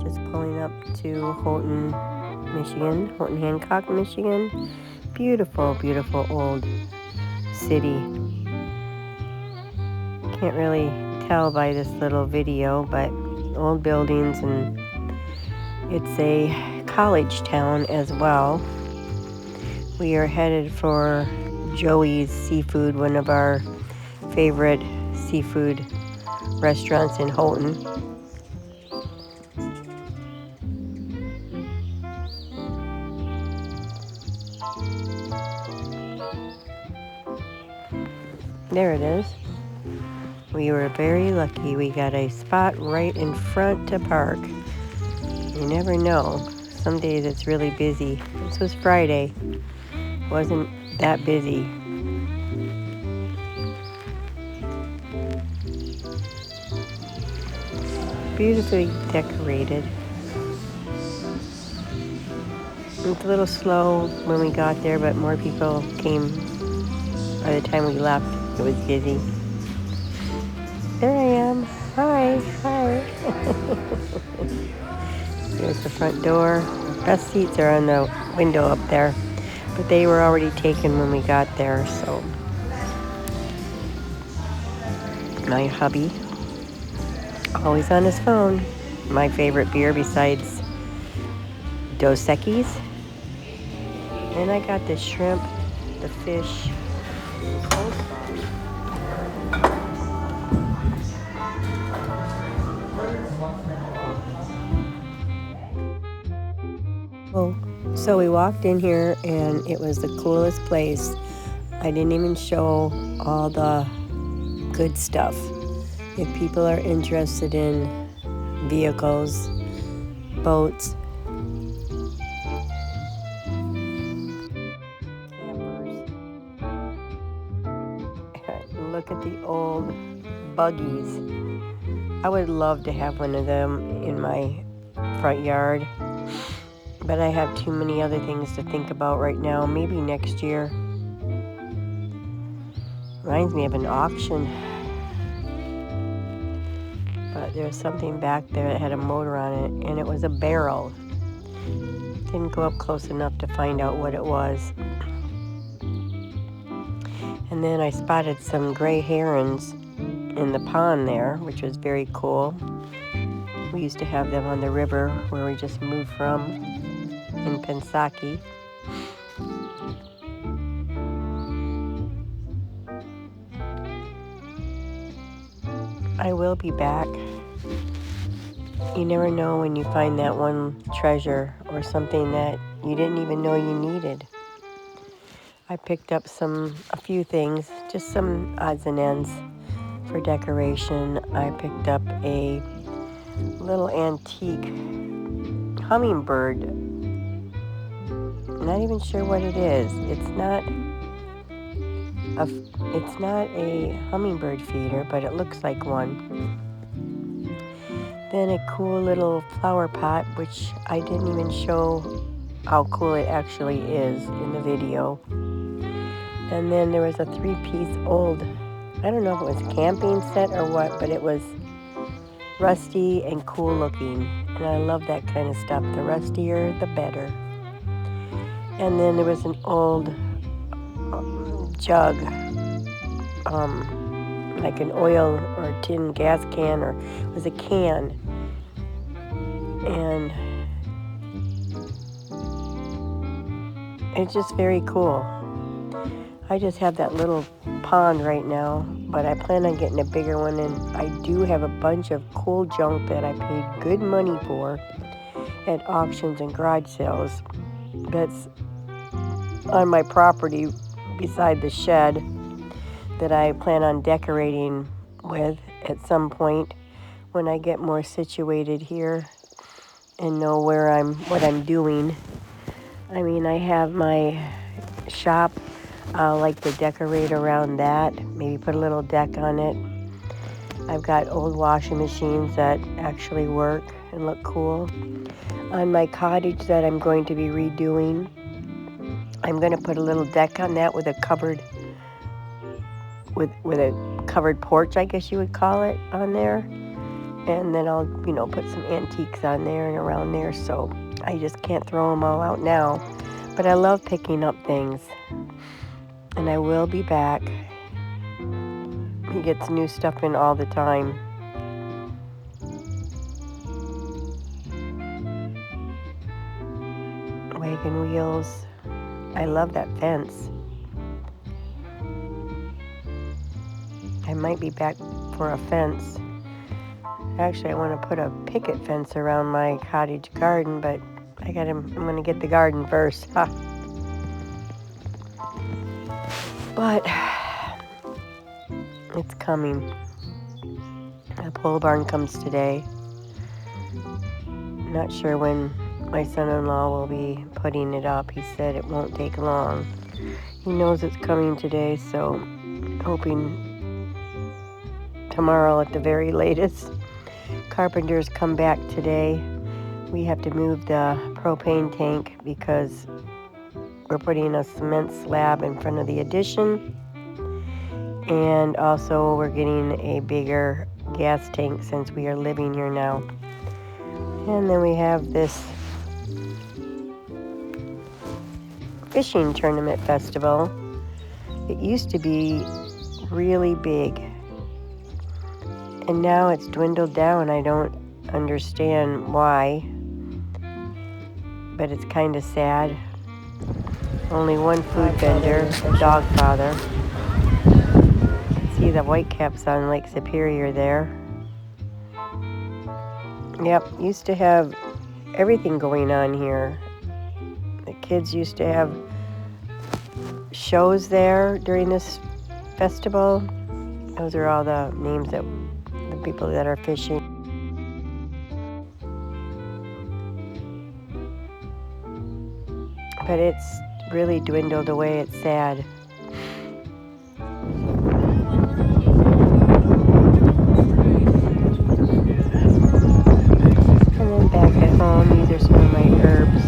just pulling up to Houghton, Michigan, Houghton Hancock, Michigan. Beautiful, beautiful old city. Can't really tell by this little video, but old buildings, and it's a college town as well. We are headed for Joey's Seafood, one of our favorite seafood restaurants in Houghton. There it is. We were very lucky. We got a spot right in front to park. You never know. Some days it's really busy. This was Friday. Wasn't that busy. Beautifully decorated. It's a little slow when we got there, but more people came by the time we left. It was busy. There I am. Hi. Here's the front door. Best seats are on the window up there, but they were already taken when we got there, so. My hubby, always on his phone. My favorite beer besides Dos Equis. And I got the shrimp, the fish. So we walked in here and it was the coolest place. I didn't even show all the good stuff. If people are interested in vehicles, boats, campers, look at the old buggies. I would love to have one of them in my front yard. But I have too many other things to think about right now. Maybe next year. Reminds me of an auction. But there's something back there that had a motor on it, and it was a barrel. Didn't go up close enough to find out what it was. And then I spotted some gray herons in the pond there, which was very cool. We used to have them on the river where we just moved from. In Pensaki. I will be back. You never know when you find that one treasure or something that you didn't even know you needed. I picked up a few things, just some odds and ends for decoration. I picked up a little antique hummingbird. Not even sure what it is. It's not a hummingbird feeder, but it looks like one. Then a cool little flower pot, which I didn't even show how cool it actually is in the video. And then there was a 3-piece old, I don't know if it was a camping set or what, but it was rusty and cool looking. And I love that kind of stuff. The rustier, the better. And then there was an old jug, like an oil or tin gas can, or it was a can. And it's just very cool. I just have that little pond right now, but I plan on getting a bigger one, and I do have a bunch of cool junk that I paid good money for at auctions and garage sales. That's on my property beside the shed that I plan on decorating with at some point when I get more situated here and know what I'm doing. I mean, I have my shop. I like to decorate around that, maybe put a little deck on it. I've got old washing machines that actually work and look cool. On my cottage that I'm going to be redoing, I'm going to put a little deck on that with a covered porch, I guess you would call it, on there. And then I'll, put some antiques on there and around there, so I just can't throw them all out now. But I love picking up things. And I will be back. He gets new stuff in all the time. Wagon wheels. I love that fence. I might be back for a fence. Actually, I want to put a picket fence around my cottage garden, but I'm going to get the garden first. But it's coming. The pole barn comes today. Not sure when my son-in-law will be putting it up. He said it won't take long. He knows it's coming today, so hoping tomorrow at the very latest. Carpenters come back today. We have to move the propane tank because we're putting a cement slab in front of the addition. And also we're getting a bigger gas tank since we are living here now. And then we have this fishing tournament festival. It used to be really big. And now it's dwindled down. I don't understand why. But it's kind of sad. Only one food vendor, dog father. See the whitecaps on Lake Superior there. Yep, used to have everything going on here. The kids used to have shows there during this festival. Those are all the names that the people that are fishing. But it's really dwindled away. It's sad. And then back at home, these are some of my herbs.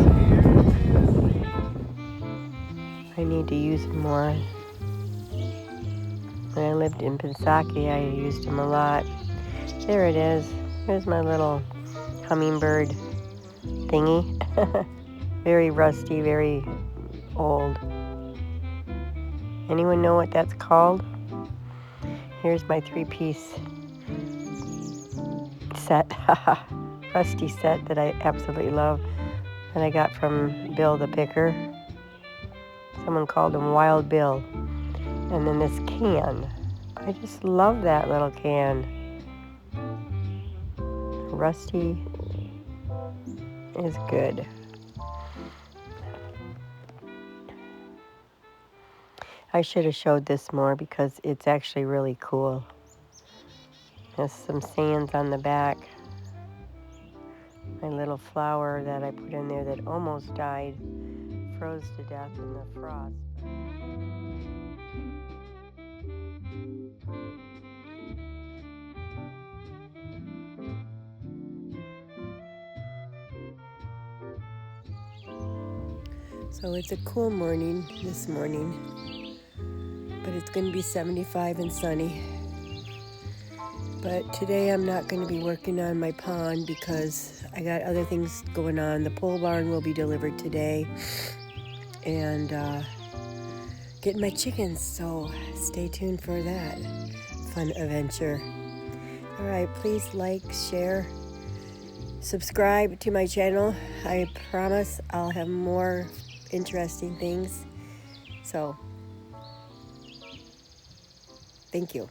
I need to use them more. When I lived in Peninsula, I used them a lot. There it is. Here's my little hummingbird thingy. Very rusty, very old. Anyone know what that's called? Here's my 3-piece set. Rusty set that I absolutely love. That I got from Bill the Picker. Someone called him Wild Bill. And then this can. I just love that little can. Rusty is good. I should have showed this more because it's actually really cool. There's some sands on the back. My little flower that I put in there that almost died froze to death in the frost. So it's a cool morning this morning, but it's going to be 75 and sunny. But today I'm not going to be working on my pond because I got other things going on. The pole barn will be delivered today and getting my chickens, so stay tuned for that fun adventure. All right, please like, share, subscribe to my channel. I promise I'll have more interesting things. So, thank you.